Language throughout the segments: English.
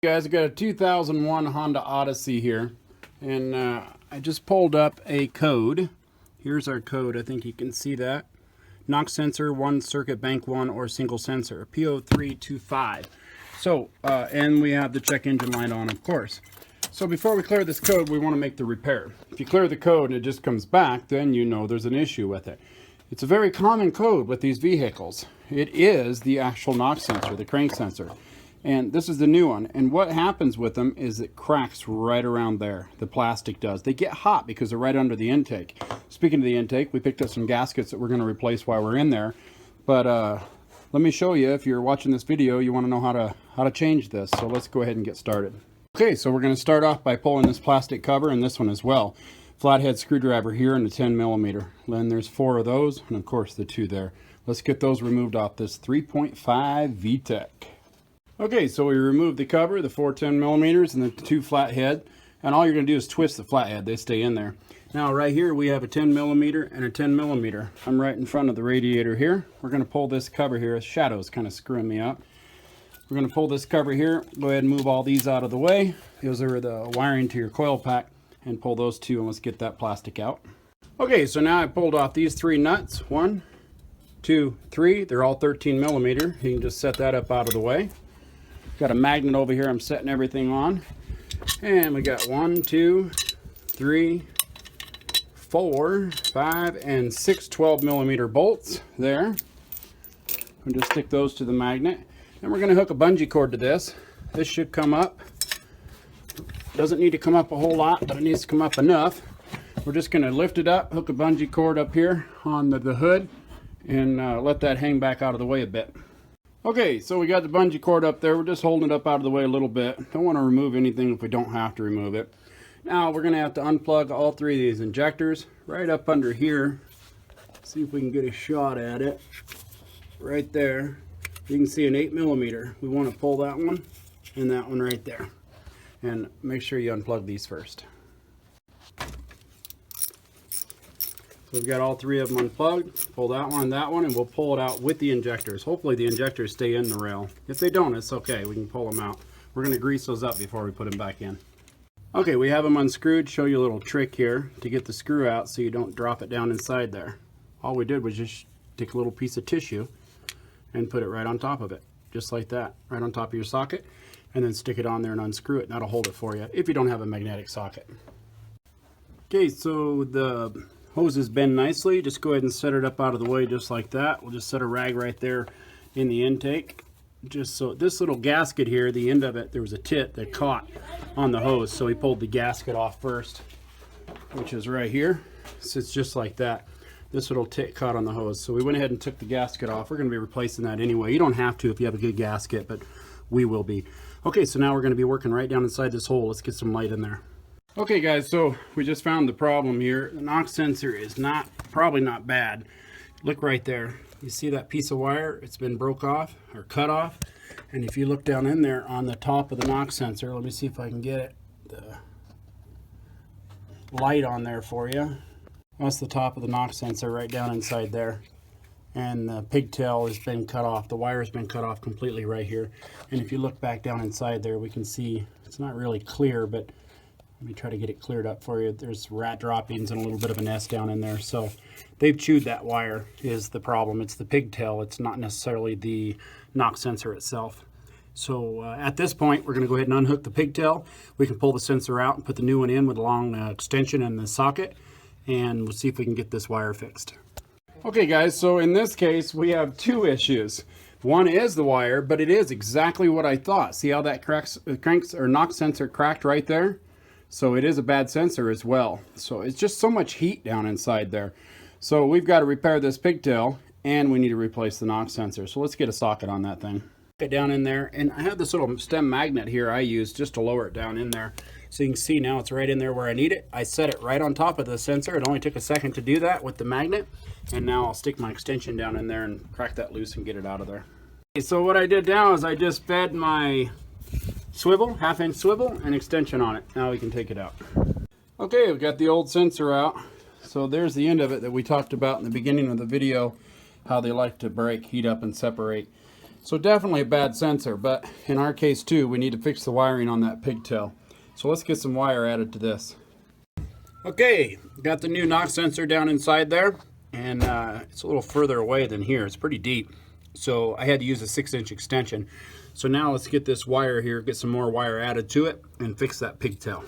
Guys, I got a 2001 Honda Odyssey here, and I just pulled up a code. Here's our code. I think you can see that. Knock sensor, one circuit, bank one, or single sensor, P0325. So, and we have the check engine light on, of course. So before we clear this code, we want to make the repair. If you clear the code and it just comes back, then you know there's an issue with it. It's a very common code with these vehicles. It is the actual knock sensor, the crank sensor. And this is the new one. And what happens with them is it cracks right around there. The plastic does. They get hot because they're right under the intake. Speaking of the intake, we picked up some gaskets that we're going to replace while we're in there. But let me show you, if you're watching this video, you want to know how to change this. So let's go ahead and get started. Okay, so we're going to start off by pulling this plastic cover and this one as well. Flathead screwdriver here and a 10mm. Then there's 4 of those, and of course the 2 there. Let's get those removed off this 3.5 VTEC. Okay, so we removed the cover, the 4 10mm, and the 2 flathead, and all you're going to do is twist the flathead. They stay in there. Now right here we have a 10mm and a 10mm. I'm right in front of the radiator here. We're going to pull this cover here. Shadow's kind of screwing me up. We're going to pull this cover here. Go ahead and move all these out of the way. Those are the wiring to your coil pack, and pull those 2, and let's get that plastic out. Okay, so now I pulled off these 3 nuts. 1, 2, 3. They're all 13mm. You can just set that up out of the way. Got a magnet over here I'm setting everything on. And we got 1, 2, 3, 4, 5, and 6 12mm bolts there. We'll just stick those to the magnet. And we're going to hook a bungee cord to this. This should come up. Doesn't need to come up a whole lot, but it needs to come up enough. We're just going to lift it up, hook a bungee cord up here on the hood, and let that hang back out of the way a bit. Okay, so we got the bungee cord up there. We're just holding it up out of the way a little bit. Don't want to remove anything if we don't have to remove it. Now we're going to have to unplug all 3 of these injectors right up under here. See if we can get a shot at it. Right there. You can see an 8mm. We want to pull that one and that one right there. And make sure you unplug these first. So we've got all 3 of them unplugged. Pull that one, and we'll pull it out with the injectors. Hopefully the injectors stay in the rail. If they don't, it's okay. We can pull them out. We're going to grease those up before we put them back in. Okay, we have them unscrewed. Show you a little trick here to get the screw out so you don't drop it down inside there. All we did was just take a little piece of tissue and put it right on top of it. Just like that. Right on top of your socket. And then stick it on there and unscrew it. And that'll hold it for you if you don't have a magnetic socket. Okay, so the hoses bend nicely. Just go ahead and set it up out of the way just like that. We'll just set a rag right there in the intake. Just so this little gasket here, the end of it, there was a tit that caught on the hose. So we pulled the gasket off first, which is right here. So it's just like that. This little tit caught on the hose. So we went ahead and took the gasket off. We're going to be replacing that anyway. You don't have to if you have a good gasket, but we will be. Okay, so now we're going to be working right down inside this hole. Let's get some light in there. Okay guys, so we just found the problem here. The knock sensor is probably not bad. Look right there. You see that piece of wire? It's been broke off or cut off. And if you look down in there on the top of the knock sensor, let me see if I can get the light on there for you. That's the top of the knock sensor right down inside there. And the pigtail has been cut off. The wire has been cut off completely right here. And if you look back down inside there, we can see it's not really clear, but let me try to get it cleared up for you. There's rat droppings and a little bit of a nest down in there. So they've chewed that wire is the problem. It's the pigtail. It's not necessarily the knock sensor itself. So at this point, we're going to go ahead and unhook the pigtail. We can pull the sensor out and put the new one in with a long extension in the socket. And we'll see if we can get this wire fixed. Okay guys, so in this case, we have 2 issues. One is the wire, but it is exactly what I thought. See how that cranks or knock sensor cracked right there? So it is a bad sensor as well. So it's just so much heat down inside there. So we've got to repair this pigtail and we need to replace the knock sensor. So let's get a socket on that thing. Get down in there, and I have this little stem magnet here I use just to lower it down in there. So you can see now it's right in there where I need it. I set it right on top of the sensor. It only took a second to do that with the magnet. And now I'll stick my extension down in there and crack that loose and get it out of there. Okay, so what I did now is I just fed my swivel, 1/2-inch swivel, and extension on it. Now we can take it out. Okay, we've got the old sensor out. So there's the end of it that we talked about in the beginning of the video, how they like to break, heat up, and separate. So definitely a bad sensor, but in our case too, we need to fix the wiring on that pigtail. So let's get some wire added to this. Okay, got the new knock sensor down inside there, and it's a little further away than here. It's pretty deep, so I had to use a 6-inch extension. So now let's get this wire here, get some more wire added to it, and fix that pigtail.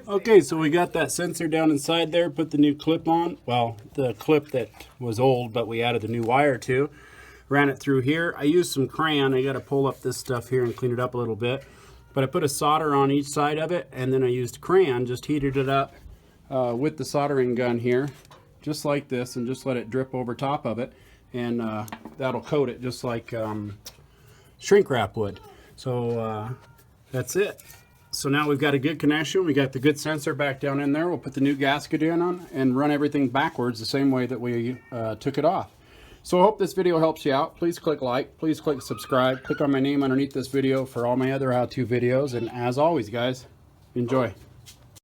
Okay, so we got that sensor down inside there, put the new clip on. Well, the clip that was old, but we added the new wire to. Ran it through here. I used some crayon. I got to pull up this stuff here and clean it up a little bit. But I put a solder on each side of it, and then I used crayon, just heated it up with the soldering gun here, just like this, and just let it drip over top of it. And that'll coat it just like shrink wrap would. So that's it. So now we've got a good connection. We got the good sensor back down in there. We'll put the new gasket in on and run everything backwards the same way that we took it off. So I hope this video helps you out. Please click like, please click subscribe, click on my name underneath this video for all my other how-to videos. And as always, guys, enjoy.